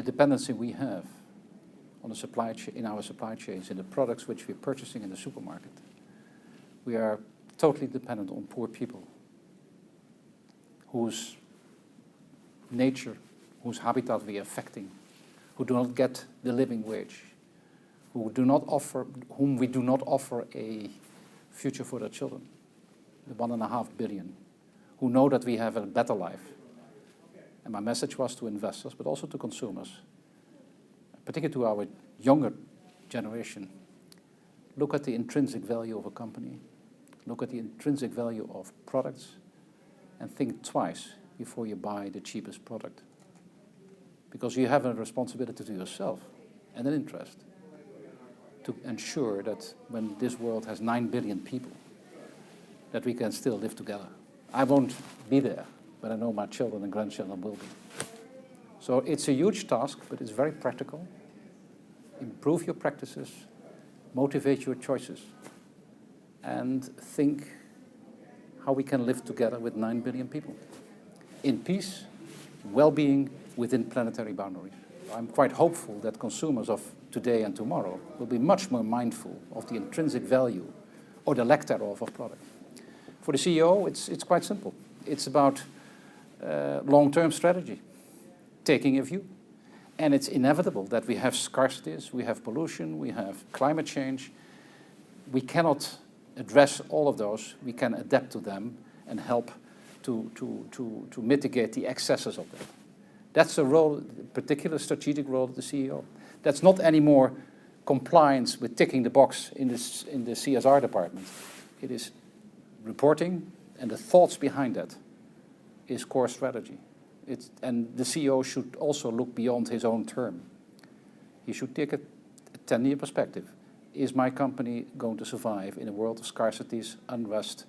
dependency we have on the supply chain, in our supply chains, in the products which we're purchasing in the supermarket. We are totally dependent on poor people whose nature, whose habitat we are affecting, who do not get the living wage, whom we do not offer a future for their children, the 1.5 billion, who know that we have a better life. And my message was to investors, but also to consumers, particularly to our younger generation, look at the intrinsic value of a company, look at the intrinsic value of products, and think twice before you buy the cheapest product. Because you have a responsibility to yourself and an interest to ensure that when this world has 9 billion people, that we can still live together. I won't be there, but I know my children and grandchildren will be. So it's a huge task, but it's very practical. Improve your practices, motivate your choices, and think how we can live together with 9 billion people in peace, well-being within planetary boundaries. I'm quite hopeful that consumers of today and tomorrow will be much more mindful of the intrinsic value or the lack thereof of products. For the CEO, it's quite simple. It's about long-term strategy, taking a view. And it's inevitable that we have scarcities, we have pollution, we have climate change. We cannot address all of those. We can adapt to them and help to mitigate the excesses of that. That's a role, particular strategic role of the CEO. That's not anymore compliance with ticking the box in the CSR department. It is reporting, and the thoughts behind that is core strategy. And the CEO should also look beyond his own term. He should take a 10-year perspective. Is my company going to survive in a world of scarcities, unrest,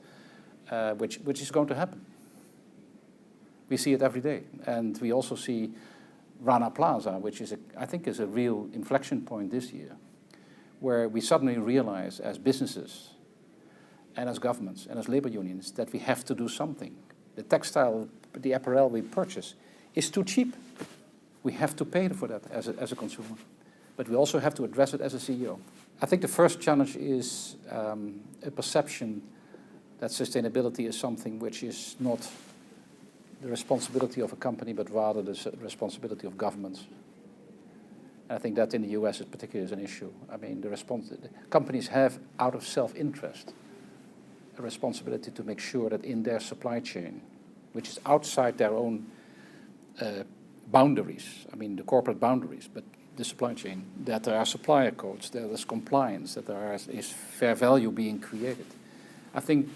which is going to happen? We see it every day. And we also see Rana Plaza, which is, I think, is a real inflection point this year, where we suddenly realize as businesses and as governments and as labor unions that we have to do something. The textile, the apparel we purchase is too cheap. We have to pay for that as a consumer. But we also have to address it as a CEO. I think the first challenge is a perception that sustainability is something which is not the responsibility of a company, but rather the responsibility of governments. And I think that in the US is particularly an issue. I mean, the companies have, out of self-interest, a responsibility to make sure that in their supply chain, which is outside their own boundaries, I mean the corporate boundaries, but the supply chain, that there are supplier codes, there is compliance, that there is fair value being created. I think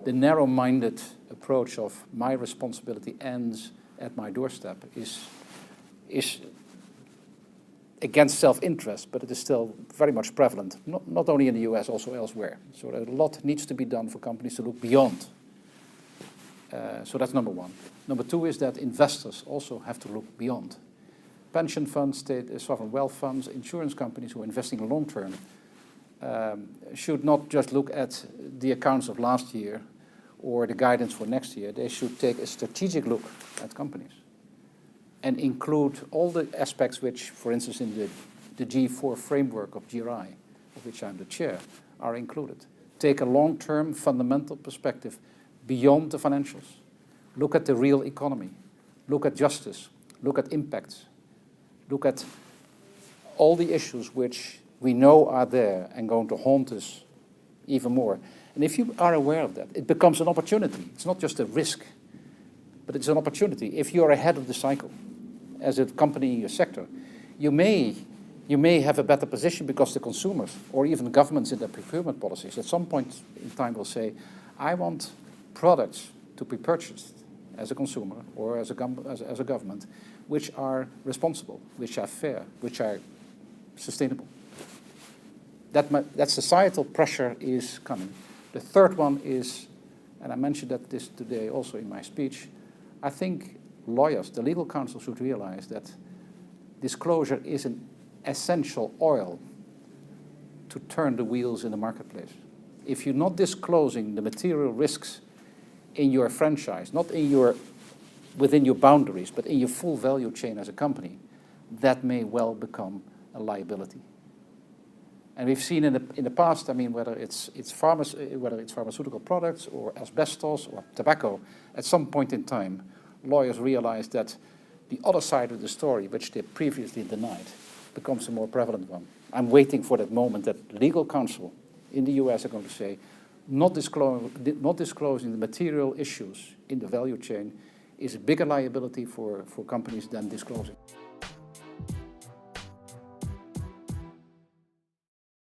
the narrow-minded approach of my responsibility ends at my doorstep is against self-interest, but it is still very much prevalent, not only in the US, also elsewhere. So a lot needs to be done for companies to look beyond. So that's number one. Number two is that investors also have to look beyond. Pension funds, state sovereign wealth funds, insurance companies who are investing long-term should not just look at the accounts of last year or the guidance for next year. They should take a strategic look at companies and include all the aspects which, for instance, in the G4 framework of GRI, of which I'm the chair, are included. Take a long-term fundamental perspective beyond the financials. Look at the real economy. Look at justice. Look at impacts. Look at all the issues which we know are there and going to haunt us even more. And if you are aware of that, it becomes an opportunity. It's not just a risk, but it's an opportunity. If you're ahead of the cycle as a company in your sector, you may have a better position because the consumers or even governments in their procurement policies at some point in time will say, I want products to be purchased as a consumer or as a government which are responsible, which are fair, which are sustainable. That societal pressure is coming. The third one is, and I mentioned that this today also in my speech, I think lawyers, the legal counsel should realize that disclosure is an essential oil to turn the wheels in the marketplace. If you're not disclosing the material risks in your franchise, not within your boundaries, but in your full value chain as a company, that may well become a liability. And we've seen in the past, I mean, whether it's pharmaceutical products or asbestos or tobacco, at some point in time, lawyers realize that the other side of the story, which they previously denied, becomes a more prevalent one. I'm waiting for that moment that legal counsel in the US are going to say, not disclosing the material issues in the value chain is a bigger liability for companies than disclosing.